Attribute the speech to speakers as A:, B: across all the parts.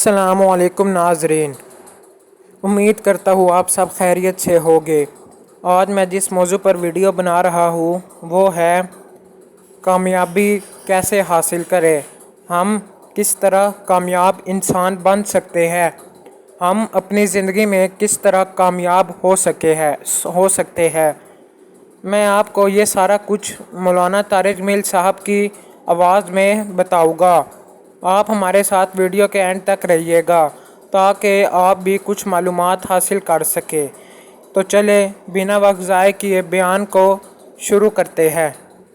A: السلام علیکم ناظرین، امید کرتا ہوں آپ سب خیریت سے ہوگے۔ آج میں جس موضوع پر ویڈیو بنا رہا ہوں وہ ہے کامیابی کیسے حاصل کرے، ہم کس طرح کامیاب انسان بن سکتے ہیں، ہم اپنی زندگی میں کس طرح کامیاب ہو سکتے ہیں۔ میں آپ کو یہ سارا کچھ مولانا طارق جمیل صاحب کی آواز میں بتاؤں گا۔ آپ ہمارے ساتھ ویڈیو کے اینڈ تک رہیے گا تاکہ آپ بھی کچھ معلومات حاصل کر سکیں۔ تو چلے بنا وقت ضائع کیے بیان کو شروع کرتے ہیں۔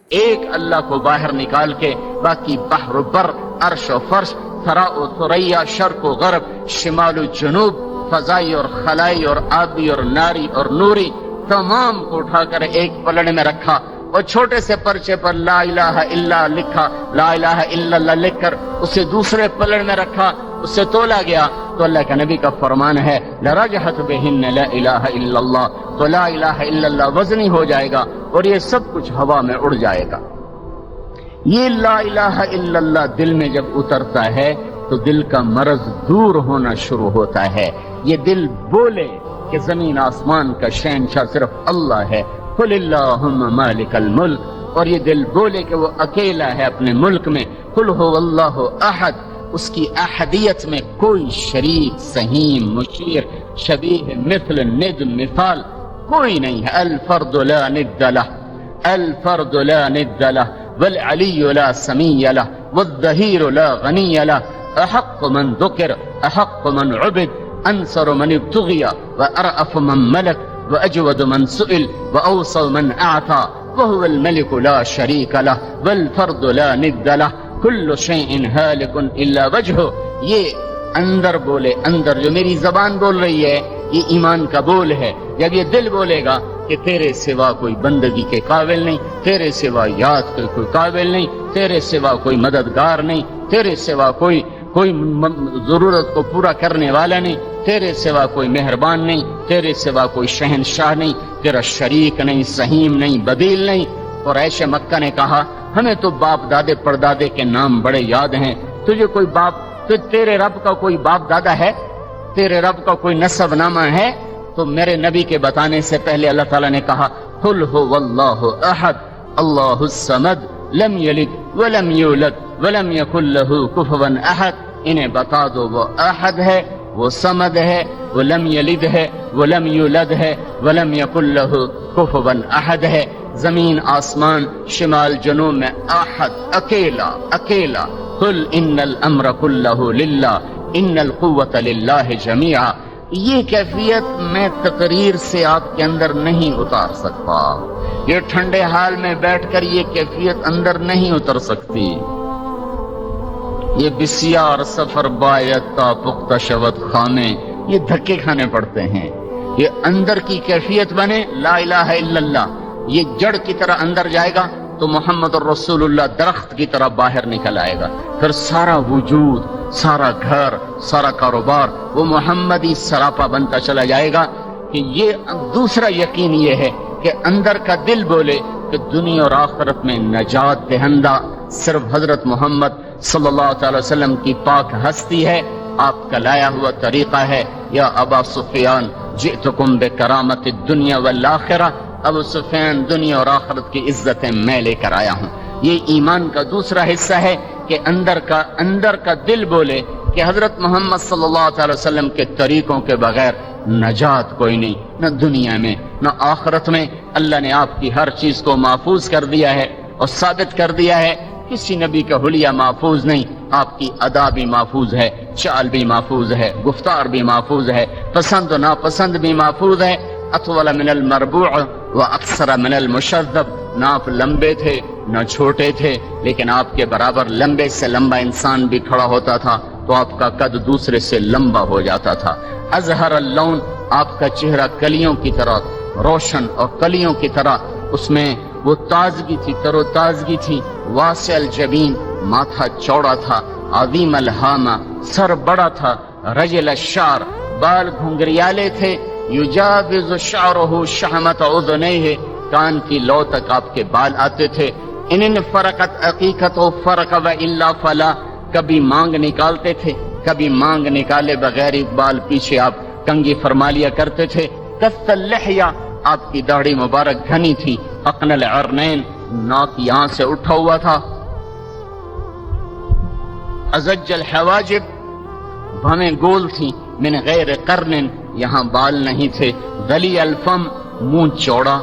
B: ایک اللہ کو باہر نکال کے باقی بحر و بر، عرش و فرش، ثرا و ثریا، شرق و غرب، شمال و جنوب، فضائی اور خلائی اور آبی اور ناری اور نوری، تمام کو اٹھا کر ایک پلڑ میں رکھا اور چھوٹے سے پرچے پر لا الہ الا لکھا، لا الہ الا اللہ لکھ کر اسے دوسرے پلڑ میں رکھا، اسے تولا گیا تو اللہ کا نبی کا فرمان ہے لرجحت بہن لا الہ الا اللہ، تو لا الہ الا اللہ وزنی ہو جائے گا اور یہ سب کچھ ہوا میں اڑ جائے گا۔ یہ لا الہ الا اللہ دل میں جب اترتا ہے تو دل کا مرض دور ہونا شروع ہوتا ہے۔ یہ دل بولے کہ زمین آسمان کا شہنشاہ صرف اللہ ہے، قل اللہم مالک الملک، اور یہ دل بولے کہ وہ اکیلا ہے اپنے ملک میں، قل هو اللہ احد، اس کی احدیت میں کوئی شریک، سہیم، مشیر، شبیہ، مثل، ند، مثال کوئی نہیں ہے۔ الفرد لا ند لہ، الفرد لا ند لہ، والعلی لا سمیع لہ، والظہیر لا غنی لہ، احق من ذکر، احق من عبد، انصر من ابتغی، وارأف من ملک، واجود من سئل، واوصل من اعطى، وهو الملك لا شریک لہ، والفرد لا ند لہ، کل شیء ہالک الا وجہہ۔ یہ اندر بولے، اندر جو میری زبان بول رہی ہے یہ ایمان کا بول ہے۔ جب یہ دل بولے گا کہ تیرے سوا کوئی بندگی کے قابل نہیں، تیرے سوا یاد کے کوئی قابل نہیں، تیرے سوا کوئی مددگار نہیں، تیرے سوا کوئی ضرورت کو پورا کرنے والا نہیں، تیرے سوا کوئی مہربان نہیں، تیرے سوا کوئی شہنشاہ نہیں، تیرا شریک نہیں، سہیم نہیں، بدیل نہیں۔ اور عیش مکہ نے کہا ہمیں تو باپ دادے پردادے کے نام بڑے یاد ہیں، تجھے کوئی باپ، تیرے رب کا کوئی باپ دادا ہے، تیرے رب کا کوئی نسب نامہ ہے؟ تو میرے نبی کے بتانے سے پہلے اللہ تعالیٰ نے کہا قل هو اللہ احد اللہ الصمد لم یلد ولم یولد ولم یکن له کفوا احد۔ انہیں بتا دو وہ احد ہے، وہ صمد ہے، وہ لم یلد ہے، وہ لم یولد ہے، ولم یکن له کفوا احد ہے۔ زمین آسمان شمال جنوب میں احد، اکیلا اکیلا۔ قل ان الامر كله للہ ان القوة للہ جمیعا۔ یہ کیفیت میں تقریر سے آپ کے اندر نہیں اتار سکتا، یہ ٹھنڈے حال میں بیٹھ کر یہ کیفیت اندر نہیں اتر سکتی۔ یہ بسیار سفر باید تا پختہ شود خانے، یہ دھکے کھانے پڑتے ہیں۔ یہ اندر کی کیفیت بنے لا الہ الا اللہ، یہ جڑ کی طرح اندر جائے گا تو محمد الرسول اللہ درخت کی طرح باہر نکل آئے گا، پھر سارا وجود، سارا گھر، سارا کاروبار وہ محمدی سراپا بنتا چلا جائے گا۔ کہ یہ دوسرا یقین یہ ہے کہ اندر کا دل بولے کہ دنیا اور آخرت میں نجات دہندہ صرف حضرت محمد صلی اللہ تعالی وسلم کی پاک ہستی ہے، آپ کا لایا ہوا طریقہ ہے۔ یا ابا سفیان جئتکم بکرامت الدنیا والآخرہ، ابو سفیان دنیا اور آخرت کی عزتیں میں لے کر آیا ہوں۔ یہ ایمان کا دوسرا حصہ ہے کہ اندر کا دل بولے کہ حضرت محمد صلی اللہ تعالی وسلم کے طریقوں کے بغیر نجات کوئی نہیں، نہ دنیا میں نہ آخرت میں۔ اللہ نے آپ کی ہر چیز کو محفوظ کر دیا ہے اور ثابت کر دیا ہے، کسی نبی کا حلیہ محفوظ نہیں۔ آپ کی ادا بھی محفوظ ہے، چال بھی محفوظ ہے، گفتار بھی محفوظ ہے، پسند و ناپسند بھی محفوظ ہے۔ اطول من المربوع و اکثر من المشذب، نہ آپ لمبے تھے نہ چھوٹے تھے، لیکن آپ کے برابر لمبے سے لمبا انسان بھی کھڑا ہوتا تھا تو آپ کا قد دوسرے سے لمبا ہو جاتا تھا۔ ازہر اللون، آپ کا چہرہ کلیوں کی طرح روشن اور کلیوں کی طرح اس میں وہ تازگی تھی، تر و تازگی تھی۔ واسع الجبین، ماتھا چوڑا تھا۔ عظیم الہامہ، سر بڑا تھا۔ رجل الشعر، بال گھنگریالے تھے۔ یجاوز شعرہ شحمت اذنیہ، کان کی لو تک آپ کے بال آتے تھے۔ ان فرقت عقیقت و فرق و الا فلا، کبھی مانگ نکالتے تھے، کبھی مانگ نکالے بغیر اقبال پیچھے آپ کنگھی فرما لیا کرتے تھے. کث اللحیہ، آپ کی داڑھی مبارک گھنی تھی. اقن العرنین، ناک یہاں سے اٹھا ہوا تھا. ازج الحواجب، بھویں گول تھی. من غیر قرن، یہاں بال نہیں تھے. غلی الفم، منہ چوڑا،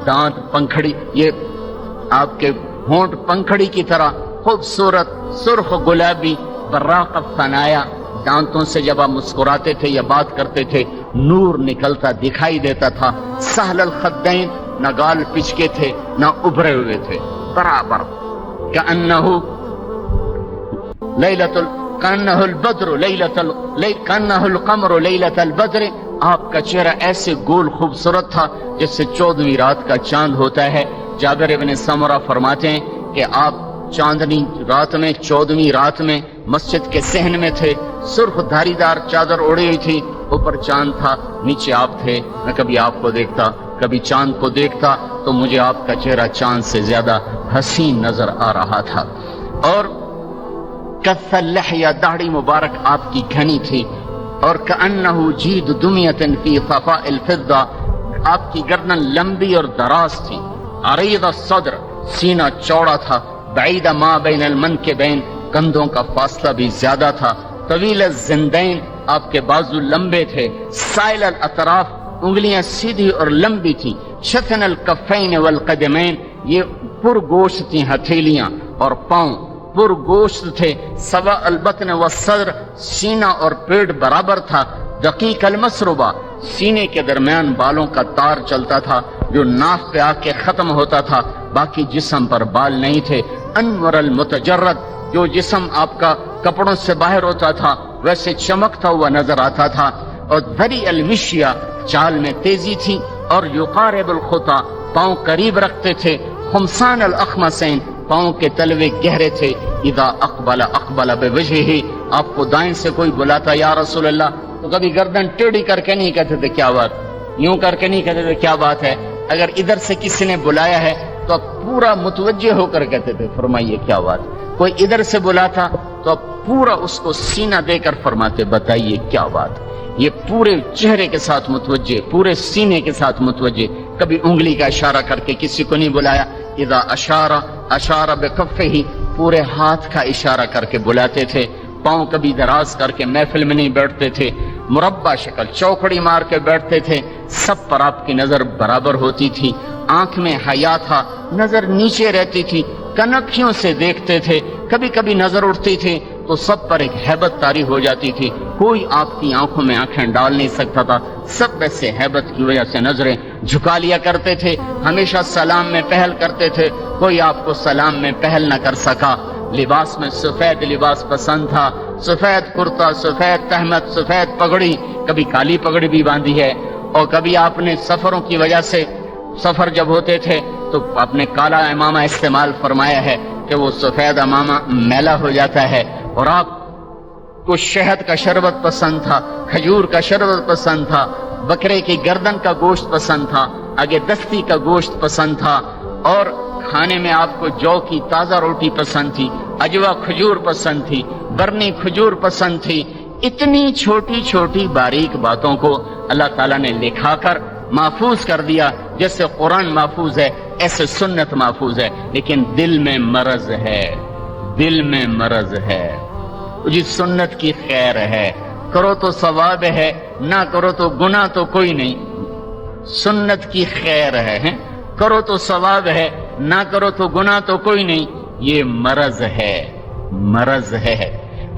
B: دانت پنکھڑی، یہ آپ کے ہونٹ پنکھڑی کی طرح خوبصورت، سرخ گلابی، براق الثنایا. دانتوں سے جب آپ مسکراتے تھے یا بات کرتے تھے نور نکلتا دکھائی دیتا تھا. سہل الخدین، نہ گال پچکے تھے نہ ابھرے ہوئے تھے، برابر. کأنہ البدر کأنہ القمر لیلۃ البدر، آپ کا چہرہ ایسے گول خوبصورت تھا جیسے 14ویں رات کا چاند ہوتا ہے. جابر ابن سمرہ فرماتے ہیں کہ آپ چاندنی رات میں، 14ویں رات میں مسجد کے صحن میں تھے. سرخ دھاری دار چادر اوڑی ہوئی تھی، اوپر چاند تھا، نیچے آپ تھے. میں کبھی آپ کو دیکھتا کبھی چاند کو دیکھتا تو مجھے آپ کا چہرہ چاند سے زیادہ حسین نظر آ رہا تھا. اور کث اللحیہ، داڑھی مبارک آپ کی گھنی تھی. اور کأنہ جید دمیۃ فی صفاء الفضہ، آپ کی گردن لمبی اور دراز تھی. عریض الصدر، سینہ چوڑا تھا. بعید ما بین المنکبین، کندھوں کا فاصلہ بھی زیادہ تھا. طویل الزندین، آپ کے بازو لمبے تھے. سائل الاطراف، انگلیاں سیدھی اور لمبی تھیں. شتن الکفین والقدمین، یہ پرگوشت تھیں ہتھیلیاں اور پاؤں پرگوشت تھے. سوا البطن والصدر، سینہ اور پیٹ برابر تھا. دقیق المسربہ، سینے کے درمیان بالوں کا تار چلتا تھا جو ناف پہ آ کے ختم ہوتا تھا، باقی جسم پر بال نہیں تھے. انور المتجرد، جو جسم آپ کا کپڑوں سے باہر ہوتا تھا ویسے چمکتا ہوا نظر آتا تھا. اور ذری المشیہ، چال میں تیزی تھی. اور یقارب الخطا، پاؤں قریب رکھتے تھے. خمسان الاخمسین، پاؤں کے تلوے گہرے تھے. اذا اقبل بوجہہ، آپ کو دائیں سے کوئی بلاتا یا رسول اللہ تو کبھی گردن ٹیڑھی کر کے نہیں کہتے تھے کیا بات، یوں کر کے نہیں کہتے تھے کیا بات ہے. اگر ادھر سے کسی نے بلایا ہے تو آپ پورا متوجہ ہو کر کہتے تھے فرمائیے کیا بات. کوئی ادھر سے بلاتا تو آپ پورا اس کو سینہ دے کر فرماتے بتائیے کیا بات. یہ پورے چہرے کے ساتھ متوجہ، پورے سینے کے ساتھ متوجہ. کبھی انگلی کا اشارہ کر کے کسی کو نہیں بلایا. اذا اشار بکفہ، پورے ہاتھ کا اشارہ کر کے بلاتے تھے. پاؤں کبھی دراز کر کے محفل میں نہیں بیٹھتے تھے. مربع شکل، چوکڑی مار کے بیٹھتے تھے. سب پر آپ کی نظر برابر ہوتی تھی. آنکھ میں حیا تھا، نظر نیچے رہتی تھی. کنکھیوں سے دیکھتے تھے. کبھی کبھی نظر اٹھتی تھی تو سب پر ایک ہیبت طاری ہو جاتی تھی. کوئی آپ کی آنکھوں میں آنکھیں ڈال نہیں سکتا تھا. سب ویسے ہیبت کی وجہ سے نظریں جھکا لیا کرتے تھے. ہمیشہ سلام میں پہل کرتے تھے. کوئی آپ کو سلام میں پہل نہ کر سکا. لباس میں سفید لباس پسند تھا. سفید کرتا، سفید تہمت، سفید پگڑی. کبھی کالی پگڑی بھی باندھی ہے. اور کبھی آپ نے سفروں کی وجہ سے، سفر جب ہوتے تھے تو آپ نے کالا امامہ استعمال فرمایا ہے کہ وہ سفید امامہ میلا ہو جاتا ہے. اور آپ کو شہد کا شربت پسند تھا، کھجور کا شربت پسند تھا، بکرے کی گردن کا گوشت پسند تھا، آگے دستی کا گوشت پسند تھا. اور کھانے میں آپ کو جو کی تازہ روٹی پسند تھی، اجوا کھجور پسند تھی، برنی کھجور پسند تھی. اتنی چھوٹی چھوٹی باریک باتوں کو اللہ تعالیٰ نے لکھا کر محفوظ کر دیا. جیسے قرآن محفوظ ہے ایسے سنت محفوظ ہے. لیکن دل میں مرض ہے، دل میں مرض ہے. جس سنت کی خیر ہے، کرو تو ثواب ہے، نہ کرو تو گناہ تو کوئی نہیں. سنت کی خیر ہے، کرو تو ثواب ہے، نہ کرو تو گناہ تو کوئی نہیں. یہ مرض ہے، مرض ہے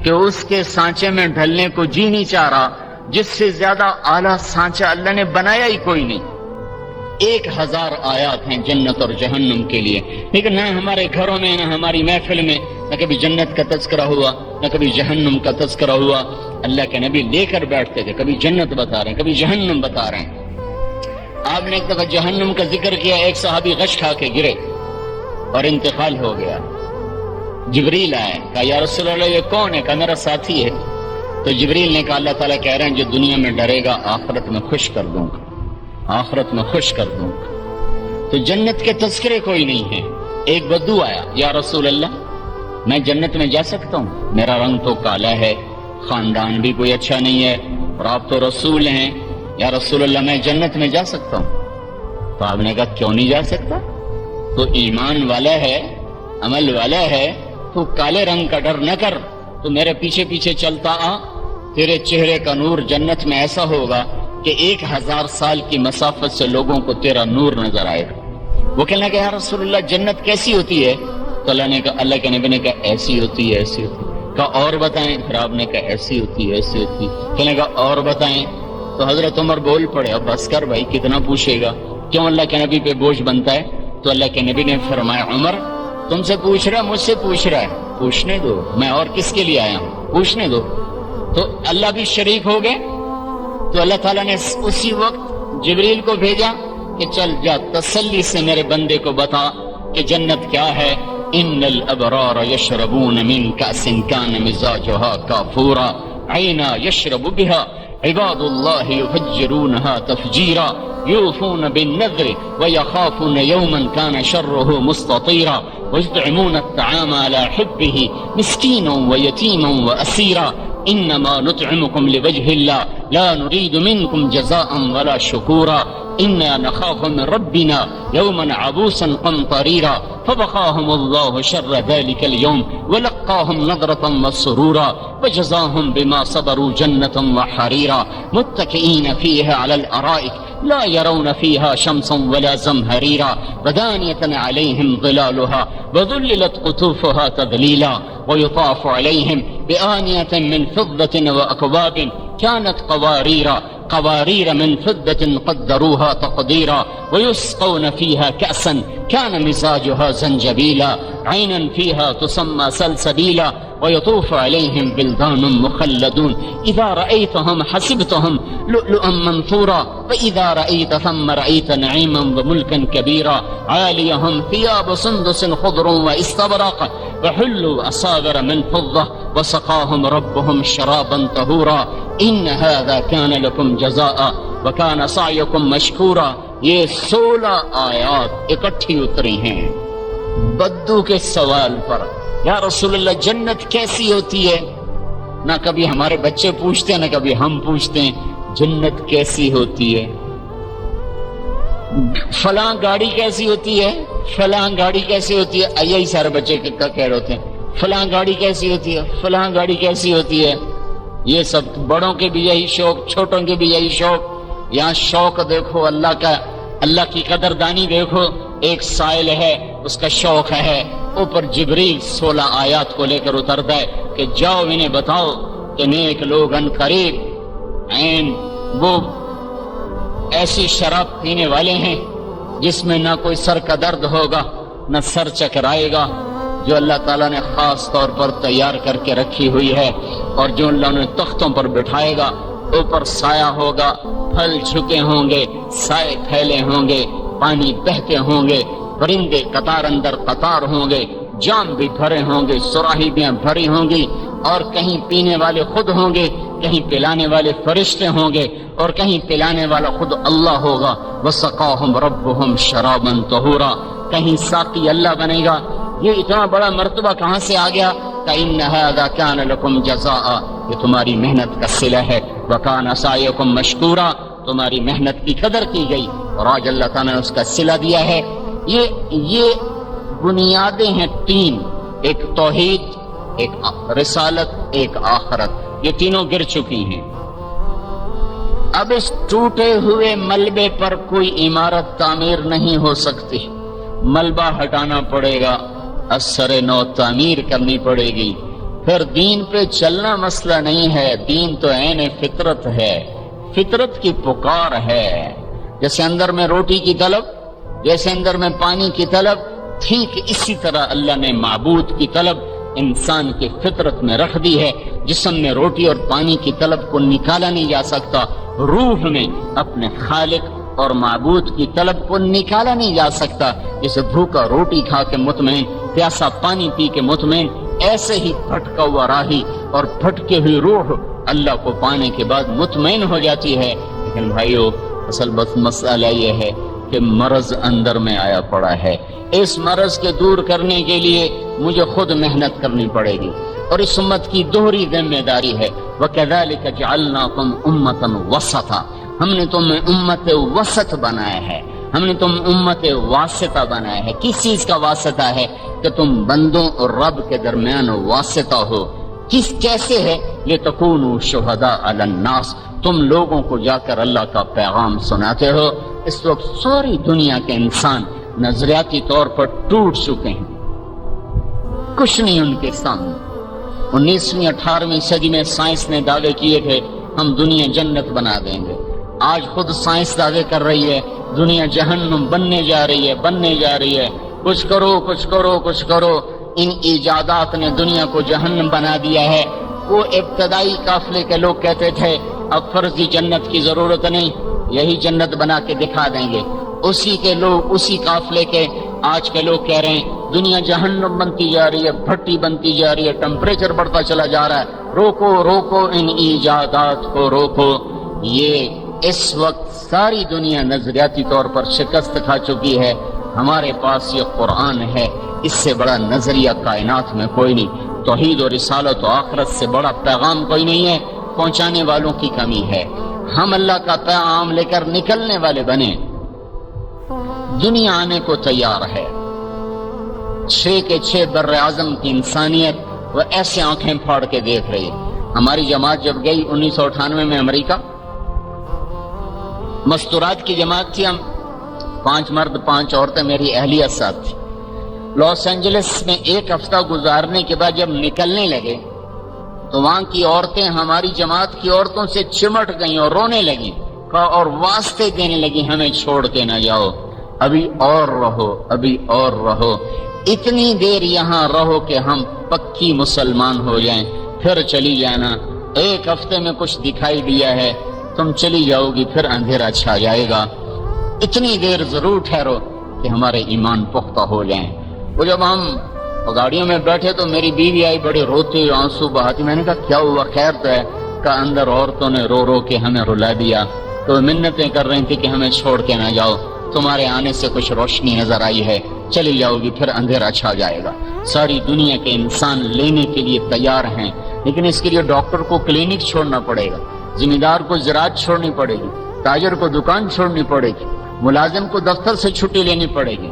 B: کہ اس کے سانچے میں ڈھلنے کو جی نہیں چاہ رہا جس سے زیادہ اعلیٰ سانچہ اللہ نے بنایا ہی کوئی نہیں. 1000 آیات ہیں جنت اور جہنم کے لیے، لیکن نہ ہمارے گھروں میں، نہ ہماری محفل میں نہ کبھی جنت کا تذکرہ ہوا، نہ کبھی جہنم کا تذکرہ ہوا. اللہ کے نبی لے کر بیٹھتے تھے، کبھی جنت بتا رہے ہیں، کبھی جہنم بتا رہے ہیں. آپ نے ایک دفعہ جہنم کا ذکر کیا، ایک صحابی غش کھا کے گرے اور انتقال ہو گیا. جبریل آئے، کہا یا رسول اللہ یہ کون ہے؟ کہا میرا ساتھی ہے. تو جبریل نے کہا اللہ تعالیٰ کہہ رہے ہیں جو دنیا میں ڈرے گا آخرت میں خوش کر دوں گا، آخرت میں خوش کر دوں گا. تو جنت کے تذکرے کوئی نہیں ہے. ایک بدو آیا، یا رسول اللہ میں جنت میں جا سکتا ہوں؟ میرا رنگ تو کالا ہے، خاندان بھی کوئی اچھا نہیں ہے، اور آپ تو رسول ہیں، یا رسول اللہ میں جنت میں جا سکتا ہوں؟ تو آپ نے کہا کیوں نہیں جا سکتا؟ تو ایمان والا ہے، عمل والا ہے، تو کالے رنگ کا ڈر نہ کر، تو میرے پیچھے پیچھے چلتا آ، تیرے چہرے کا نور جنت میں ایسا ہوگا کہ 1000 سال کی مسافت سے لوگوں کو تیرا نور نظر آئے گا۔ وہ کہنے لگا یا رسول اللہ جنت کیسی ہوتی ہے؟ تو اللہ کے نبی نے کہا ایسی ہوتی ہے، ایسی ہوتی ہے۔ کہا اور بتائیں؟ پھر آپ نے کہا ایسی ہوتی ہے، ایسی ہوتی ہے۔ کہنے لگا اور بتائیں؟ تو حضرت عمر بول پڑے اب بس کر بھائی، کتنا پوچھے گا، کیوں اللہ کے نبی پہ بوجھ بنتا ہے؟ تو اللہ کے نبی نے فرمایا عمر تم سے پوچھ رہا ہے، مجھ سے پوچھ رہا ہے، پوچھنے دو، میں اور کس کے لیے آیا ہوں، پوچھنے دو۔ تو اللہ بھی شریک ہو گئے۔ تو اللہ تعالیٰ نے اسی وقت جبریل کو بھیجا کہ چل جا تسلی سے میرے بندے کو بتا کہ جنت کیا ہے۔ ان الابرار یشربون من کأس کان مزاجها کافورا عینا یشرب بها عباد اللہ یفجرونها تفجیرا یوفون بالنذر ویخافون یوما کان شره مستطیرا ویطعمون الطعام على حبه مسکینا ویتیما واسیرا انما نطعمكم لوجه الله لا نريد منكم جزاء ولا شكورا انا نخاف من ربنا يوما عبوسا قمطريرا فوقاهم الله شر ذلك اليوم ولقاهم نضرة وسرورا وجزاهم بما صبروا جنة وحريرا متكئين فيها على الارائك لا يرون فيها شمسا ولا زمهريرا ودانية عليهم ظلالها وذللت قطوفها تذليلا ويطاف عليهم بآنية من فضة وأكواب كانت قوارير من فضة قدروها تقديرا ويسقون فيها كأسا كان مزاجها زنجبيلا عينا فيها تسمى سلسبيلا ويطوف عليهم بلدان مخلدون إذا رأيتهم حسبتهم لؤلؤا منثورا وإذا رأيت ثم رأيت نعيما وملكا كبيرا عاليهم ثياب سندس خضر واستبرق وحلوا أصابر من فضة وسقاهم ربهم شرابا طهورا إن هذا كان لكم جزاء وكان سعيكم مشكورا۔ یہ 16 آیات اکٹھی اتری ہیں بدو کے سوال پر، یا رسول اللہ جنت کیسی ہوتی ہے؟ نہ کبھی ہمارے بچے پوچھتے ہیں، نہ کبھی ہم پوچھتے ہیں جنت کیسی ہوتی ہے، فلاں گاڑی کیسی ہوتی ہے، فلاں گاڑی کیسی ہوتی ہے، یہی سارے بچے کہہ رہے ہوتے ہیں فلاں گاڑی کیسی ہوتی ہے، فلاں گاڑی کیسی ہوتی ہے۔ یہ سب بڑوں کے بھی یہی شوق، چھوٹوں کے بھی یہی شوق۔ یہاں شوق دیکھو اللہ کا، اللہ کی قدردانی دیکھو۔ ایک سائل ہے، اس کا شوق ہے، اوپر جبریل 16 آیات کو لے کر اترتا ہے کہ جاؤ انہیں بتاؤ کہ نیک لوگ ان قریب عین وہ ایسی شراب پینے والے ہیں جس میں نہ کوئی سر کا درد ہوگا، نہ سر چکرائے گا، جو اللہ تعالیٰ نے خاص طور پر تیار کر کے رکھی ہوئی ہے، اور جو اللہ نے تختوں پر بٹھائے گا، اوپر سایہ ہوگا، پھل جھکے ہوں گے، سائے پھیلے ہوں گے، پانی بہتے ہوں گے، پرندے قطار اندر قطار ہوں گے، جام بھی بھرے ہوں گے، سراہی بھی بھری ہوں گی، اور کہیں پینے والے خود ہوں گے، کہیں پلانے والے فرشتے ہوں گے، اور کہیں پلانے والا خود اللہ ہوگا۔ وَسَقَاهُمْ رَبُّهُمْ شَرَابًا طَهُورًا، کہیں ساقی اللہ بنے گا۔ یہ اتنا بڑا مرتبہ کہاں سے آ گیا؟ فَإِنَّ هَذَا كَانَ لَكُمْ جَزَاءً، یہ تمہاری محنت کا صلہ ہے۔ وَكَانَ سَعْيُكُمْ مَشْكُورًا، تمہاری محنت کی قدر کی گئی، اور آج اللہ تعالیٰ نے اس کا صلہ دیا ہے۔ یہ بنیادیں ہیں 3، ایک توحید، ایک رسالت، ایک آخرت، یہ تینوں گر چکی ہیں۔ اب اس ٹوٹے ہوئے ملبے پر کوئی عمارت تعمیر نہیں ہو سکتی، ملبہ ہٹانا پڑے گا، اثر نو تعمیر کرنی پڑے گی۔ پھر دین پہ چلنا مسئلہ نہیں ہے، دین تو عین فطرت ہے، فطرت کی پکار ہے۔ جیسے اندر میں روٹی کی طلب، جیسے اندر میں پانی کی طلب، ٹھیک اسی طرح اللہ نے معبود کی طلب انسان کی فطرت میں رکھ دی ہے۔ جسم میں روٹی اور پانی کی طلب کو نکالا نہیں جا سکتا، روح میں اپنے خالق اور معبود کی طلب کو نکالا نہیں جا سکتا۔ جسے بھوکا روٹی کھا کے مطمئن، پیاسا پانی پی کے مطمئن، ایسے ہی بھٹکا ہوا راہی اور بھٹکے ہوئی روح اللہ کو پانے کے بعد مطمئن ہو جاتی ہے۔ لیکن بھائیو، اصل بس مسئلہ یہ ہے کہ مرض اندر میں آیا پڑا ہے۔ اس مرض کے دور کرنے کے لیے مجھے خود محنت کرنی پڑے گی، اور اس امت کی دوہری ذمہ داری ہے وَكَذَلِكَ جَعَلْنَاكُمْ أُمَّةً وَسَطًا، ہم نے تمہیں امت وسط بنایا ہے، ہم نے تم امت واسطہ بنایا ہے۔ کس چیز کا واسطہ ہے؟ کہ تم بندوں اور رب کے درمیان واسطہ ہو۔ کیسے ہے؟ لِتَكُونُوا شُهَدَاءَ عَلَى النَّاسِ، تم لوگوں کو جا کر اللہ کا پیغام سناتے ہو۔ اس وقت ساری دنیا کے انسان نظریاتی طور پر ٹوٹ چکے ہیں، کچھ نہیں ان کے سامنے۔ 19ویں 18ویں صدی میں سائنس نے دعوے کیے تھے ہم دنیا جنت بنا دیں گے، آج خود سائنس دعوے کر رہی ہے دنیا جہنم بننے جا رہی ہے۔ کچھ کرو کچھ کرو کچھ کرو، ان ایجادات نے دنیا کو جہنم بنا دیا ہے۔ وہ ابتدائی قافلے کے لوگ کہتے تھے اب فرضی جنت کی ضرورت نہیں، یہی جنت بنا کے دکھا دیں گے۔ اسی قافلے کے آج کے لوگ کہہ رہے ہیں دنیا جہنم بنتی جا رہی ہے، بھٹی بنتی جا رہی ہے، ٹمپریچر بڑھتا چلا جا رہا ہے، روکو ان ایجادات کو روکو۔ یہ اس وقت ساری دنیا نظریاتی طور پر شکست کھا چکی ہے۔ ہمارے پاس یہ قرآن ہے، اس سے بڑا نظریہ کائنات میں کوئی نہیں، توحید و رسالت و آخرت سے بڑا پیغام کوئی نہیں ہے، پہنچانے والوں کی کمی ہے۔ ہم اللہ کا پیغام لے کر نکلنے والے بنے، دنیا آنے کو تیار ہے۔ 6 کے 6 بر اعظم کی انسانیت وہ ایسے آنکھیں پھاڑ کے دیکھ رہی ہے۔ ہماری جماعت جب گئی 1998 میں امریکہ، مستورات کی جماعت تھی، ہم 5 مرد 5 عورتیں، میری اہلیہ ساتھ تھی۔ لاس اینجلس میں 1 ہفتہ گزارنے کے بعد جب نکلنے لگے تو وہاں کی عورتیں ہماری جماعت کی عورتوں سے چمٹ گئیں اور رونے لگیں اور واسطے دینے لگیں ہمیں چھوڑ کے نہ جاؤ، ابھی اور رہو، اتنی دیر یہاں رہو کہ ہم پکی مسلمان ہو جائیں، پھر چلی جانا۔ 1 ہفتے میں کچھ دکھائی دیا ہے، تم چلی جاؤ گی پھر اندھیرا چھا جائے گا، اتنی دیر ضرور ٹھہرو کہ ہمارے ایمان پختہ ہو جائیں۔ وہ جب ہم گاڑیوں میں بیٹھے تو میری بیوی آئی بڑے روتے آنسو بہاتی، میں نے کہا کیا ہوا، خیر تو ہے؟ کہ اندر عورتوں نے رو کے ہمیں رلا دیا، تو منتیں کر رہی تھی کہ ہمیں چھوڑ کے نہ جاؤ، تمہارے آنے سے کچھ روشنی نظر آئی ہے، چلی جاؤ گی پھر اندھیرا چھا جائے گا۔ ساری دنیا کے انسان لینے کے لیے تیار ہیں، لیکن اس کے لیے ڈاکٹر کو کلینک چھوڑنا پڑے گا، ذمہ دار کو زراعت چھوڑنی پڑے گی، تاجر کو دکان چھوڑنی پڑے گی، ملازم کو دفتر سے چھٹی لینی پڑے گی،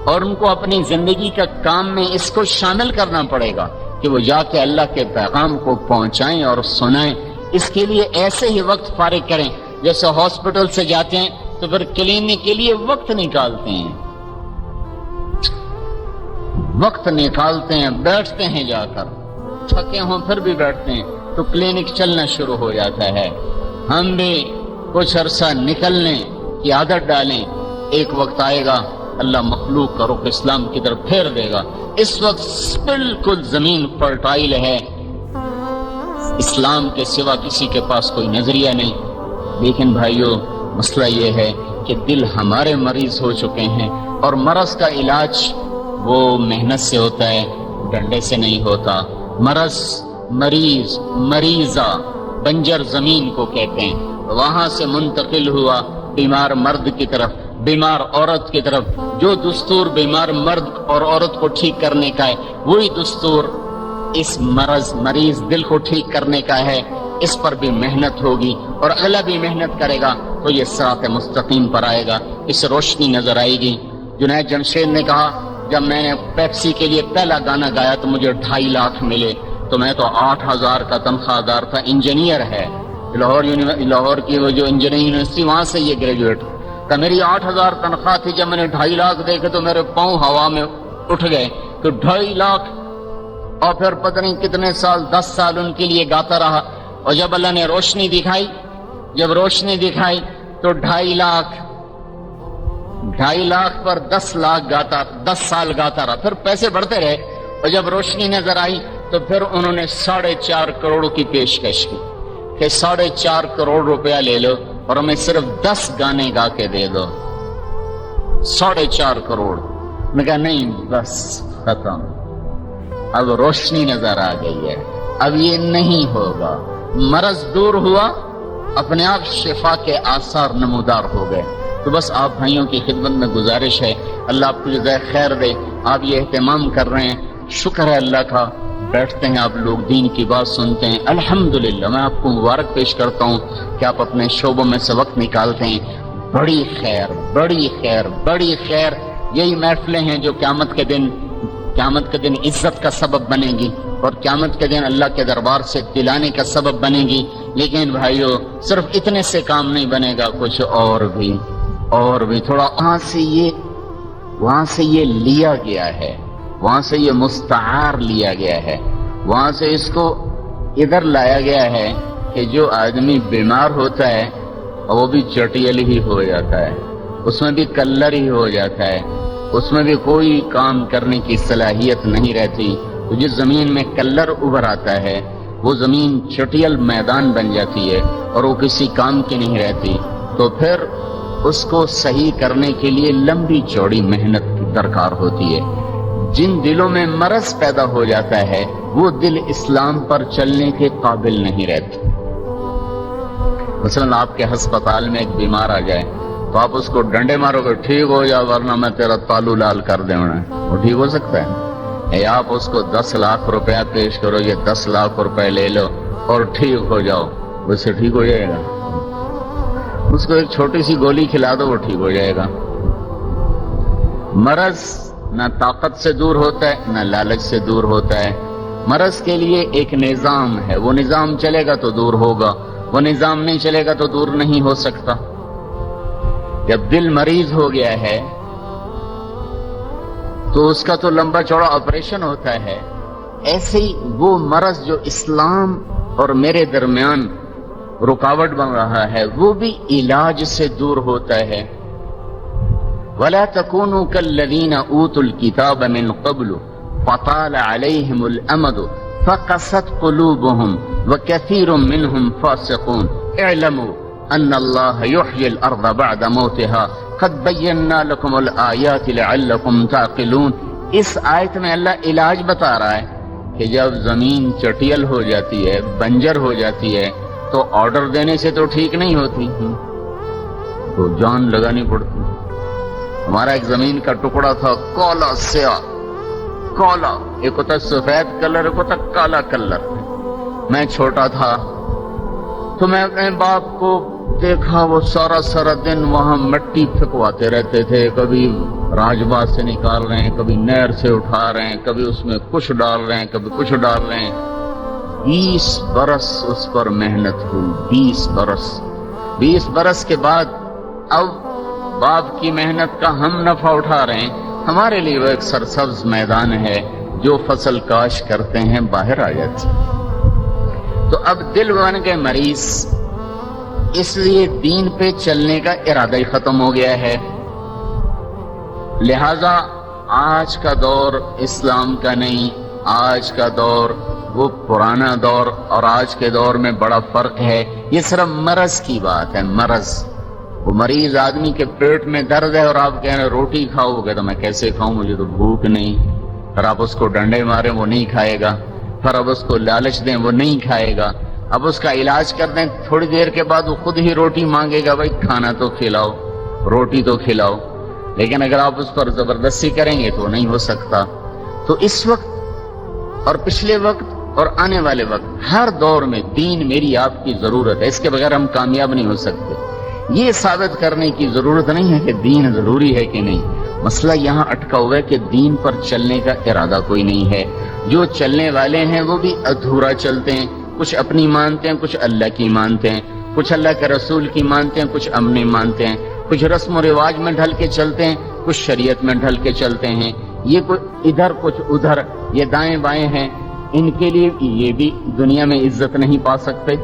B: اور ان کو اپنی زندگی کا کام میں اس کو شامل کرنا پڑے گا کہ وہ جا کے اللہ کے پیغام کو پہنچائیں اور سنائیں۔ اس کے لیے ایسے ہی وقت فارغ کریں، جیسے ہاسپٹل سے جاتے ہیں تو پھر کلینک کے لیے وقت نکالتے ہیں، بیٹھتے ہیں، جا کر تھکے ہوں پھر بھی بیٹھتے ہیں، تو کلینک چلنا شروع ہو جاتا ہے۔ ہم بھی کچھ عرصہ نکلنے کی عادت ڈالیں، ایک وقت آئے گا اللہ مخلوق کا رخ اسلام کی طرف پھیر دے گا۔ اس وقت بالکل زمین فرٹائل ہے، اسلام کے سوا کسی کے پاس کوئی نظریہ نہیں۔ لیکن بھائیو، مسئلہ یہ ہے کہ دل ہمارے مریض ہو چکے ہیں، اور مرض کا علاج وہ محنت سے ہوتا ہے، ڈنڈے سے نہیں ہوتا۔ مریضہ بنجر زمین کو کہتے ہیں، وہاں سے منتقل ہوا بیمار مرد کی طرف، بیمار عورت کی طرف۔ جو دستور بیمار مرد اور عورت کو ٹھیک کرنے کا ہے، وہی دستور اس مریض دل کو ٹھیک کرنے کا ہے۔ اس پر بھی محنت ہوگی، اور اللہ بھی محنت کرے گا تو یہ صراط مستقیم پر آئے گا، اس روشنی نظر آئے گی۔ جنید جمشید نے کہا جب میں نے پیپسی کے لیے پہلا گانا گایا تو مجھے 2.5 لاکھ ملے، تو میں تو 8,000 کا تنخواہ دار تھا، انجینئر ہے، لاہور کی وہ جو انجینئرنگ یونیورسٹی، وہاں سے یہ گریجویٹ تو میری 8,000 تنخواہ تھی۔ جب میں نے 2.5 لاکھ دیکھے تو میرے پاؤں ہوا میں اٹھ گئے، تو 2.5 لاکھ، اور پھر پتہ نہیں کتنے سال، 10 سال ان کے لیے گاتا رہا، اور جب اللہ نے روشنی دکھائی تو 2.5 لاکھ پر 10 لاکھ گاتا، 10 سال گاتا رہا، پھر پیسے بڑھتے رہے، اور جب روشنی نظر آئی تو پھر انہوں نے 4.5 کروڑ کی پیشکش کی کہ 4.5 کروڑ روپیہ لے لو اور ہمیں صرف 10 گانے گا کے دے دو۔ 4.5 کروڑ۔ میں کہا نہیں، بس ختم، اب روشنی نظر آ گئی ہے، اب یہ نہیں ہوگا۔ مرض دور ہوا، اپنے آپ شفا کے آثار نمودار ہو گئے۔ تو بس آپ بھائیوں کی خدمت میں گزارش ہے، اللہ آپ کو جزائے خیر دے، آپ یہ اہتمام کر رہے ہیں، شکر ہے اللہ کا، بیٹھتے ہیں آپ لوگ، دین کی بات سنتے ہیں، الحمدللہ میں آپ کو مبارک پیش کرتا ہوں کہ آپ اپنے شعبوں میں سے وقت نکالتے ہیں. بڑی خیر، بڑی خیر، بڑی خیر. یہی محفلیں ہیں جو قیامت کے دن عزت کا سبب بنے گی اور قیامت کے دن اللہ کے دربار سے دلانے کا سبب بنے گی. لیکن بھائیو صرف اتنے سے کام نہیں بنے گا، کچھ اور بھی تھوڑا وہاں سے یہ لیا گیا ہے، وہاں سے یہ مستعار لیا گیا ہے، وہاں سے اس کو ادھر لایا گیا ہے کہ جو آدمی بیمار ہوتا ہے وہ بھی چٹیل ہی ہو جاتا ہے، اس میں بھی کلر ہی ہو جاتا ہے، اس میں بھی کوئی کام کرنے کی صلاحیت نہیں رہتی. تو جس زمین میں کلر ابھر آتا ہے وہ زمین چٹیل میدان بن جاتی ہے اور وہ کسی کام کی نہیں رہتی. تو پھر اس کو صحیح کرنے کے لیے لمبی چوڑی محنت کی درکار ہوتی ہے. جن دلوں میں مرض پیدا ہو جاتا ہے وہ دل اسلام پر چلنے کے قابل نہیں رہتے. مثلا آپ کے ہسپتال میں ایک بیمار آ جائے تو آپ اس کو ڈنڈے مارو گے ٹھیک ہو جا ورنہ میں تیرا تالو لال کر دیں، وہ ٹھیک ہو سکتا ہے؟ آپ اس کو 10 لاکھ روپیہ پیش کرو، یہ 10 لاکھ روپے لے لو اور ٹھیک ہو جاؤ، اس سے ٹھیک ہو جائے گا؟ اس کو ایک چھوٹی سی گولی کھلا دو وہ ٹھیک ہو جائے گا. مرض نہ طاقت سے دور ہوتا ہے نہ لالچ سے دور ہوتا ہے. مرض کے لیے ایک نظام ہے، وہ نظام چلے گا تو دور ہوگا، وہ نظام نہیں چلے گا تو دور نہیں ہو سکتا. جب دل مریض ہو گیا ہے تو اس کا تو لمبا چوڑا آپریشن ہوتا ہے. ایسے ہی وہ مرض جو اسلام اور میرے درمیان رکاوٹ بن رہا ہے وہ بھی علاج سے دور ہوتا ہے. وَلَا تَكُونُوا كَالَّذِينَ أُوتُوا الْكِتَابَ مِنْ قَبْلُ فَطَالَ عَلَيْهِمُ الْأَمَدُ فَقَسَتْ قُلُوبُهُمْ وَكَثِيرٌ مِّنْهُمْ فَاسِقُونَ اعْلَمُوا أَنَّ اللَّهَ يُحْيِي الْأَرْضَ بَعْدَ مَوْتِهَا قَدْ بَيَّنَّا لَكُمُ الْآيَاتِ لَعَلَّكُمْ تَعْقِلُونَ. اس آیت میں اللہ علاج بتا رہا ہے کہ جب زمین چٹیل ہو جاتی ہے، بنجر ہو جاتی ہے تو آرڈر دینے سے تو ٹھیک نہیں ہوتی، تو جان لگانی پڑتی. ہمارا ایک زمین کا ٹکڑا تھا، کالا سیاہ، کالا، ایک ہوتا سفید کلر، ایک ہوتا کالا کلر. میں چھوٹا تھا تو میں اپنے باپ کو دیکھا وہ سارا دن وہاں مٹی پھکواتے رہتے تھے، کبھی راجبا سے نکال رہے ہیں، کبھی نہر سے اٹھا رہے ہیں، کبھی اس میں کچھ ڈال رہے ہیں، کبھی کچھ ڈال رہے ہیں. 20 برس اس پر محنت ہوئی، 20 برس کے بعد اب باپ کی محنت کا ہم نفع اٹھا رہے ہیں. ہمارے لیے وہ ایک سرسبز میدان ہے، جو فصل کاش کرتے ہیں باہر آ جاتی. تو اب دل بن گئے مریض، اس لیے دین پہ چلنے کا ارادہ ہی ختم ہو گیا ہے. لہذا آج کا دور اسلام کا نہیں، آج کا دور وہ پرانا دور، اور آج کے دور میں بڑا فرق ہے. یہ صرف مرض کی بات ہے. مرض، وہ مریض آدمی کے پیٹ میں درد ہے اور آپ کہہ رہے ہیں روٹی کھاؤ گے، تو میں کیسے کھاؤں، مجھے تو بھوک نہیں. پھر آپ اس کو ڈنڈے ماریں وہ نہیں کھائے گا، پھر اب اس کو لالچ دیں وہ نہیں کھائے گا. اب اس کا علاج کر دیں، تھوڑی دیر کے بعد وہ خود ہی روٹی مانگے گا، بھائی کھانا تو کھلاؤ، روٹی تو کھلاؤ. لیکن اگر آپ اس پر زبردستی کریں گے تو نہیں ہو سکتا. تو اس وقت اور پچھلے وقت اور آنے والے وقت ہر دور میں دین میری آپ کی ضرورت ہے. اس کے بغیر ہم کامیاب نہیں ہو سکتے. یہ ثابت کرنے کی ضرورت نہیں ہے کہ دین ضروری ہے کہ نہیں. مسئلہ یہاں اٹکا ہوا ہے کہ دین پر چلنے کا ارادہ کوئی نہیں ہے. جو چلنے والے ہیں وہ بھی ادھورا چلتے ہیں، کچھ اپنی مانتے ہیں، کچھ اللہ کی مانتے ہیں، کچھ اللہ کے رسول کی مانتے ہیں، کچھ اپنی مانتے ہیں، کچھ رسم و رواج میں ڈھل کے چلتے ہیں، کچھ شریعت میں ڈھل کے چلتے ہیں. یہ کچھ ادھر کچھ ادھر، یہ دائیں بائیں ہیں. ان کے لیے یہ بھی دنیا میں عزت نہیں پا سکتے.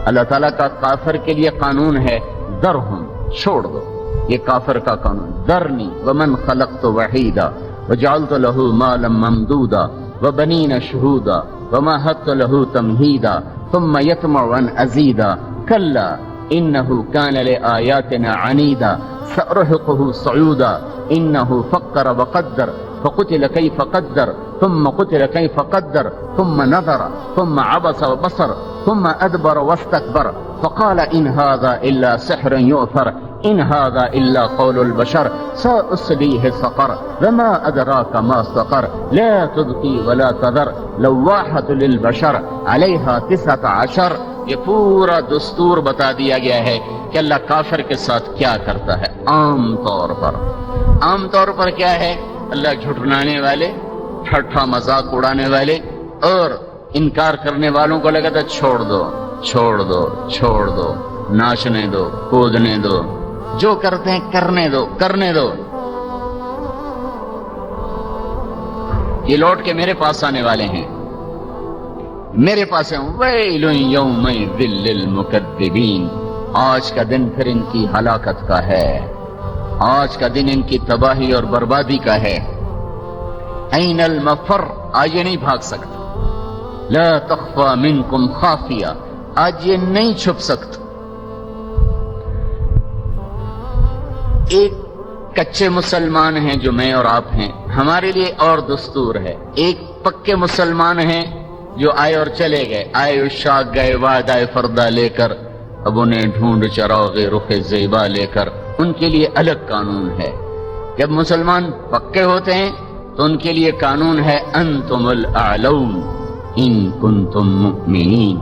B: اللہ تعالیٰ کا کافر کے لیے قانون ہے، درہم، چھوڑ دو. یہ کافر کا قانون، ذرنی ومن خلقت وحیدا وجعلت له مالا ممدودا وبنین شہودا ومہدت له تمہیدا ثم یطمع ان ازیدا کلا انه كان لآیاتنا عنیدا سأرهقه صعودا انه فکر وقدر فقتل كيف قدر ثم قتل كيف قدر ثم نظر ثم عبس وبصر ثم أدبر واستكبر فقال إن هذا إلا سحر يؤثر ان هذا الا قول البشر سأصليه سقر وما ادراك ما سقر لا تبقي ولا تذر لواحة للبشر عليها 19. یہ پورا دستور بتا دیا گیا ہے کہ اللہ کافر کے ساتھ کیا کرتا ہے. عام طور پر کیا ہے؟ اللہ جھٹلانے والے، ٹھٹھا مذاق اڑانے والے اور انکار کرنے والوں کو لگا تھا چھوڑ دو چھوڑ دو چھوڑ دو، ناچنے دو، کودنے دو، جو کرتے ہیں کرنے دو کرنے دو. یہ لوٹ کے میرے پاس آنے والے ہیں، میرے پاس ہیں. ویل یومئذ للمکذبین، آج کا دن پھر ان کی ہلاکت کا ہے، آج کا دن ان کی تباہی اور بربادی کا ہے. این المفر، آج یہ نہیں بھاگ سکتے. لا تخفى منکم خافیہ، آج یہ نہیں چھپ سکتے. ایک کچے مسلمان ہیں جو میں اور آپ ہیں، ہمارے لیے اور دستور ہے. ایک پکے مسلمان ہیں جو آئے اور چلے گئے، آئے اشاق گئے وعدہ فردہ لے کر، اب انہیں ڈھونڈ چراغ رخ زیبا لے کر، ان کے لیے الگ قانون ہے. جب مسلمان پکے ہوتے ہیں تو ان کے لیے قانون ہے انتم الاعلون ان کنتم مؤمنین،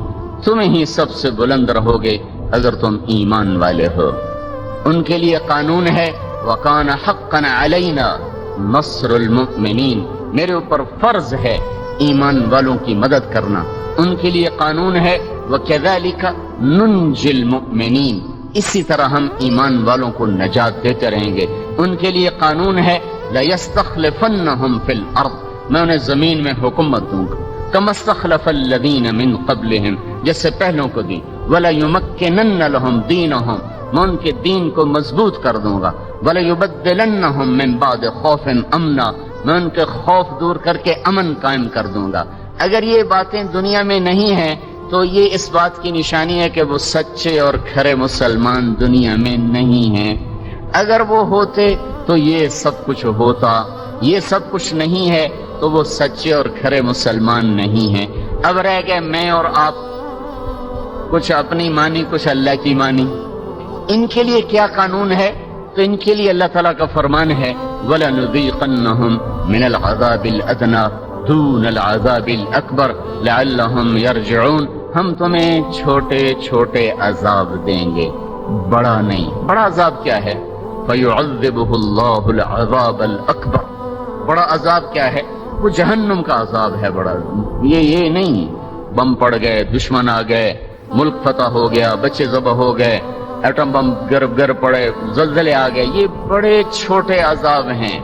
B: تم ہی سب سے بلند رہو گے اگر تم ایمان والے ہو. ان کے لیے قانون ہے وَقَانَ حَقًّا عَلَيْنَا نَصْرُ الْمُؤْمِنِينَ، میرے اوپر فرض ہے ایمان والوں کی مدد کرنا. ان کے لیے قانون ہے وَكَذَلِكَ نُنْجِ الْمُؤْمِنِينَ، اسی طرح ہم ایمان والوں کو نجات دیتے رہیں گے. ان کے لیے قانون ہے لَيَسْتَخْلِفَنَّهُمْ فِي الْأَرْضِ، میں انہیں زمین میں حکومت دوں گا. كَمَا اسْتَخْلَفَ الَّذِينَ مِنْ قَبْلِهِمْ، جیسے پہلوں کو دی. وَلَيُمَكِّنَنَّ لَهُمْ دِينَهُمْ، میں ان کے دین کو مضبوط کر دوں گا. وَلَيُبَدِّلَنَّهُمْ مِنْ بَعْدِ خَوْفٍ أَمْنًا، میں ان کے خوف دور کر کے امن قائم کر دوں گا. اگر یہ باتیں دنیا میں نہیں ہیں تو یہ اس بات کی نشانی ہے کہ وہ سچے اور کھرے مسلمان دنیا میں نہیں ہیں. اگر وہ ہوتے تو یہ سب کچھ ہوتا، یہ سب کچھ نہیں ہے تو وہ سچے اور کھرے مسلمان نہیں ہیں. اب رہ گئے میں اور آپ، کچھ اپنی مانی کچھ اللہ کی مانی. ان کے لیے کیا قانون ہے؟ تو ان کے لیے اللہ تعالیٰ کا فرمان ہے وَلَنُذِيقَنَّهُمْ مِنَ الْعَذَابِ الْأَدْنَى دُونَ الْعَذَابِ الْأَكْبَرِ لَعَلَّهُمْ يَرْجِعُونَ، ہم تمہیں چھوٹے چھوٹے عذاب دیں گے، بڑا نہیں. بڑا عذاب کیا ہے؟ فَيُعَذِّبُهُ اللَّهُ الْعَذَابَ الْأَكْبَرِ، بڑا عذاب کیا ہے؟ وہ جہنم کا عذاب ہے. بڑا یہ نہیں بم پڑ گئے، دشمن آ گئے، ملک فتح ہو گیا، بچے ذبح ہو گئے، ایٹم بم گر پڑے، زلزلے آ گئے، یہ بڑے چھوٹے عذاب ہیں.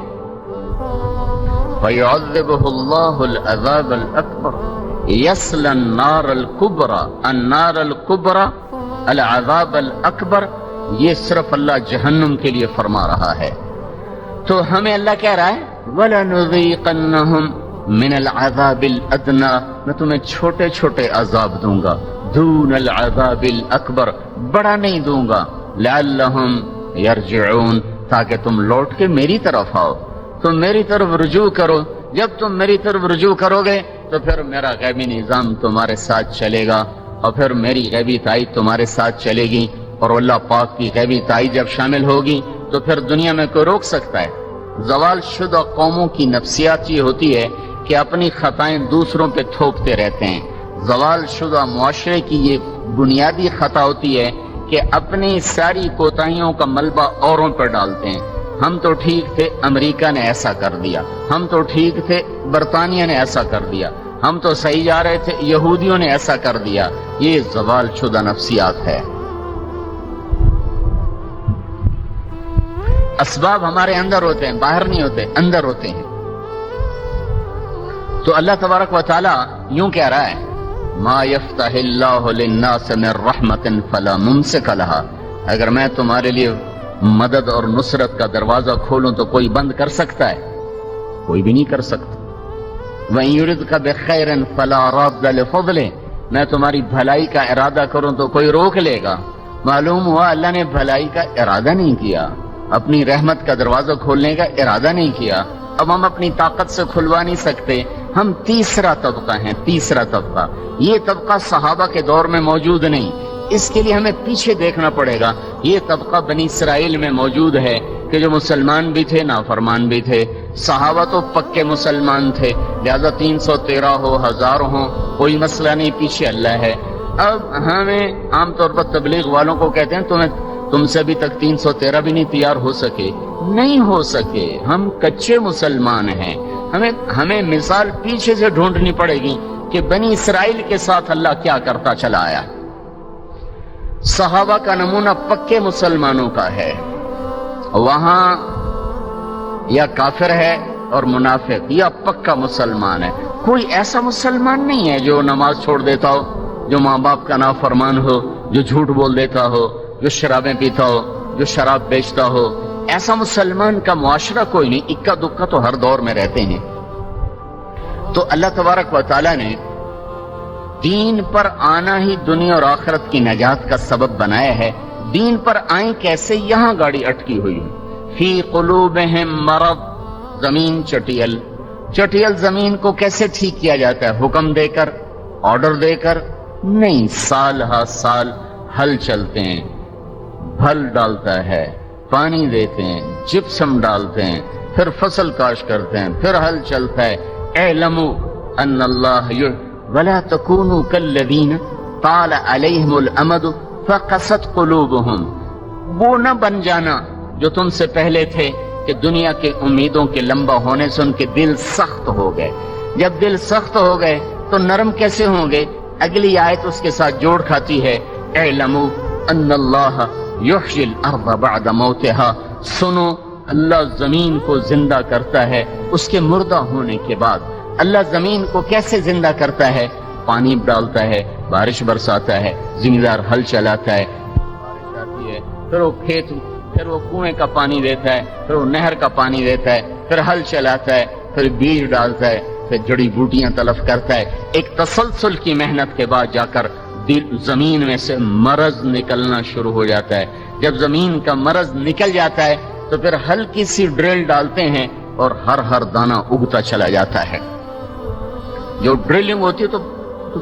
B: فَيُعَذِّبُهُ اللَّهُ الْعَذَابَ الْأَكْبَرَ يَصْلَى النَّارَ الْكُبْرَى النَّارَ الْكُبْرَى الْعَذَابَ الْأَكْبَرَ، یہ صرف اللہ جہنم کے لیے فرما رہا ہے. تو ہمیں اللہ کہہ رہا ہے وَلَنُذِيقَنَّهُمْ مِنَ الْعَذَابِ الْأَدْنَى، میں تمہیں چھوٹے چھوٹے عذاب دوں گا، دون العذاب الاکبر، بڑا نہیں دوں گا. لعلہم یرجعون، تاکہ تم لوٹ کے میری طرف آؤ، تم میری طرف رجوع کرو. جب تم میری طرف رجوع کرو گے تو پھر میرا غیبی نظام تمہارے ساتھ چلے گا، اور پھر میری غیبی تائید تمہارے ساتھ چلے گی. اور اللہ پاک کی غیبی تائید جب شامل ہوگی تو پھر دنیا میں کوئی روک سکتا ہے؟ زوال شدہ قوموں کی نفسیات یہ ہوتی ہے کہ اپنی خطائیں دوسروں پہ تھوپتے رہتے ہیں. زوال شدہ معاشرے کی یہ بنیادی خطا ہوتی ہے کہ اپنی ساری کوتاہیوں کا ملبہ اوروں پر ڈالتے ہیں. ہم تو ٹھیک تھے، امریکہ نے ایسا کر دیا، ہم تو ٹھیک تھے، برطانیہ نے ایسا کر دیا، ہم تو صحیح جا رہے تھے، یہودیوں نے ایسا کر دیا. یہ زوال شدہ نفسیات ہے. اسباب ہمارے اندر ہوتے ہیں، باہر نہیں ہوتے، اندر ہوتے ہیں. تو اللہ تبارک و تعالی یوں کہہ رہا ہے ما یفتح اللہ للناس من رحمت فلا ممسک لها، اگر میں تمہارے لیے مدد اور نصرت کا دروازہ کھولوں تو کوئی بند کر سکتا ہے؟ کوئی بھی نہیں کر سکتا. وَإِن يُرِدْكَ بِخَيْرٍ فَلَا رَادَّ لِفَضْلِهِ، میں تمہاری بھلائی کا ارادہ کروں تو کوئی روک لے گا. معلوم ہوا اللہ نے بھلائی کا ارادہ نہیں کیا، اپنی رحمت کا دروازہ کھولنے کا ارادہ نہیں کیا. اب ہم اپنی طاقت سے کھلوا نہیں سکتے. ہم تیسرا طبقہ ہیں، تیسرا طبقہ. یہ طبقہ صحابہ کے دور میں موجود نہیں، اس کے لیے ہمیں پیچھے دیکھنا پڑے گا. یہ طبقہ بنی اسرائیل میں موجود ہے کہ جو مسلمان بھی تھے نافرمان بھی تھے. صحابہ تو پکے مسلمان تھے، لہذا 313 ہو 1000 ہو کوئی مسئلہ نہیں، پیچھے اللہ ہے. اب ہمیں عام طور پر تبلیغ والوں کو کہتے ہیں تم سے ابھی تک 313 بھی نہیں تیار ہو سکے. نہیں ہو سکے، ہم کچے مسلمان ہیں. ہمیں مثال پیچھے سے ڈھونڈنی پڑے گی کہ بنی اسرائیل کے ساتھ اللہ کیا کرتا چلا آیا. صحابہ کا نمونہ پکے مسلمانوں کا ہے. وہاں یا کافر ہے اور منافق یا پکا مسلمان ہے. کوئی ایسا مسلمان نہیں ہے جو نماز چھوڑ دیتا ہو، جو ماں باپ کا نافرمان ہو، جو جھوٹ بول دیتا ہو، جو شرابیں پیتا ہو، جو شراب بیچتا ہو. ایسا مسلمان کا معاشرہ کوئی نہیں. اکا دکا تو ہر دور میں رہتے ہیں. تو اللہ تبارک و تعالیٰ نے دین پر آنا ہی دنیا اور آخرت کی نجات کا سبب بنایا ہے. دین پر آئیں کیسے؟ یہاں گاڑی اٹکی ہوئی ہے. فی قلوبہم مرض، زمین چٹیل زمین کو کیسے ٹھیک کیا جاتا ہے؟ حکم دے کر، آرڈر دے کر نہیں. سال ہا سال ہل چلتے ہیں، پھل ڈالتا ہے، پانی دیتے ہیں، جپسم ڈالتے ہیں، پھر فصل کاش کرتے ہیں، پھر ہل چلتا ہے. اعلموا ان اللہ ولا تکونوا کالذین طال علیہم الامد فقست قلوبہم. وہ نہ بن جانا جو تم سے پہلے تھے کہ دنیا کے امیدوں کے لمبا ہونے سے ان کے دل سخت ہو گئے. جب دل سخت ہو گئے تو نرم کیسے ہوں گے؟ اگلی آیت اس کے ساتھ جوڑ کھاتی ہے. اعلموا ان اللہ یحیی الارض بعد موتہا. سنو، اللہ زمین کو زندہ کرتا ہے اس کے مردہ ہونے کے بعد. اللہ زمین کو کیسے زندہ کرتا ہے؟ پانی ڈالتا ہے، بارش برساتا ہے، زمیندار ہل چلاتا ہے، بارش آتی ہے، پھر وہ کھیت، پھر وہ کنویں کا پانی دیتا ہے، پھر وہ نہر کا پانی دیتا ہے، پھر ہل چلاتا ہے، پھر بیج ڈالتا ہے، پھر جڑی بوٹیاں تلف کرتا ہے. ایک تسلسل کی محنت کے بعد جا کر زمین میں سے مرض نکلنا شروع ہو جاتا ہے. جب زمین کا مرض نکل جاتا ہے تو پھر ہلکی سی ڈرل ڈالتے ہیں اور ہر دانہ اگتا چلا جاتا ہے. جو ڈرلنگ ہوتی ہے تو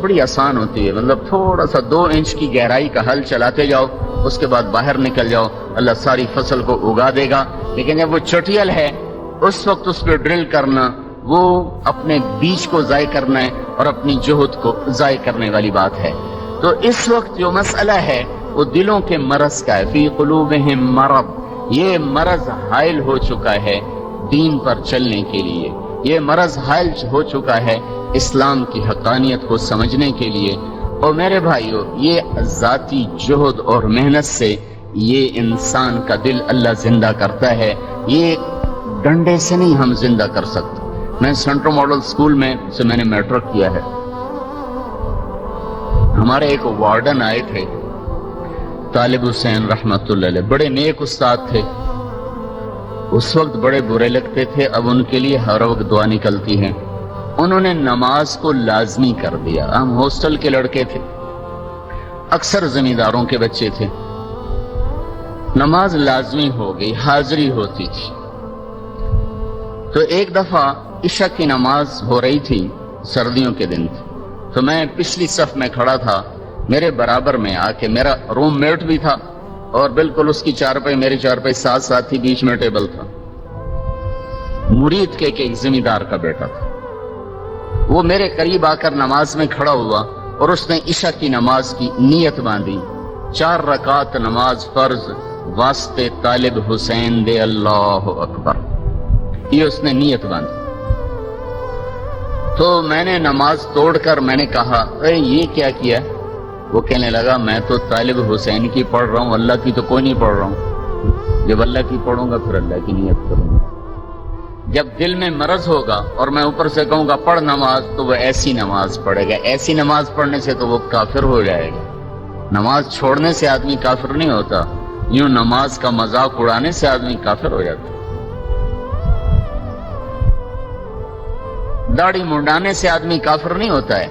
B: بڑی آسان ہوتی ہے. مطلب تھوڑا سا 2 انچ کی گہرائی کا ہل چلاتے جاؤ، اس کے بعد باہر نکل جاؤ، اللہ ساری فصل کو اگا دے گا. لیکن جب وہ چٹیل ہے اس وقت اس پہ ڈرل کرنا وہ اپنے بیج کو ضائع کرنا ہے اور اپنی جہد کو ضائع کرنے والی بات ہے. تو اس وقت جو مسئلہ ہے وہ دلوں کے مرض کا ہے. فی قلوبہم مرض، یہ مرض حائل ہو چکا ہے دین پر چلنے کے لیے. یہ مرض حائل ہو چکا ہے اسلام کی حقانیت کو سمجھنے کے لیے. اور میرے بھائیو، یہ ذاتی جہد اور محنت سے یہ انسان کا دل اللہ زندہ کرتا ہے. یہ ڈنڈے سے نہیں ہم زندہ کر سکتے. میں سینٹرل ماڈل اسکول میں سے میں نے میٹرک کیا ہے. ہمارے ایک وارڈن آئے تھے طالب حسین رحمت اللہ علیہ، بڑے نیک استاد تھے. اس وقت بڑے برے لگتے تھے، اب ان کے لیے ہر وقت دعا نکلتی ہے. انہوں نے نماز کو لازمی کر دیا. ہم ہاسٹل کے لڑکے تھے، اکثر زمینداروں کے بچے تھے. نماز لازمی ہو گئی، حاضری ہوتی تھی. تو ایک دفعہ عشاء کی نماز ہو رہی تھی، سردیوں کے دن تھے، تو میں پچھلی صف میں کھڑا تھا. میرے برابر میں آ کے میرا روم میٹ بھی تھا اور بالکل اس کی چارپائی میری چارپائی ساتھ تھی، بیچ میں ٹیبل تھا. مرید کے ایک زمیندار کا بیٹا تھا. وہ میرے قریب آ کر نماز میں کھڑا ہوا اور اس نے عشاء کی نماز کی نیت باندھی. 4 رکعت نماز فرض واسطے طالب حسین دے اللہ اکبر، یہ اس نے نیت باندھی. تو میں نے نماز توڑ کر میں نے کہا اے یہ کیا کیا؟ وہ کہنے لگا میں تو طالب حسین کی پڑھ رہا ہوں، اللہ کی تو کوئی نہیں پڑھ رہا ہوں. جب اللہ کی پڑھوں گا پھر اللہ کی نیت کروں گا. جب دل میں مرض ہوگا اور میں اوپر سے کہوں گا پڑھ نماز، تو وہ ایسی نماز پڑھے گا. ایسی نماز پڑھنے سے تو وہ کافر ہو جائے گا. نماز چھوڑنے سے آدمی کافر نہیں ہوتا، یوں نماز کا مذاق اڑانے سے آدمی کافر ہو جاتا. داڑھی منڈانے سے آدمی کافر نہیں ہوتا ہے.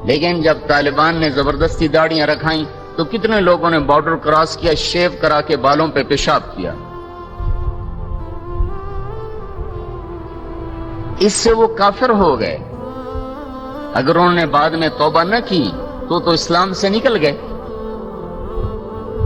B: لیکن جب طالبان نے زبردستی داڑیاں رکھائیں تو کتنے لوگوں نے بارڈر کراس کیا، شیو کرا کے بالوں پہ پیشاب کیا. اس سے وہ کافر ہو گئے. اگر انہوں نے بعد میں توبہ نہ کی تو اسلام سے نکل گئے.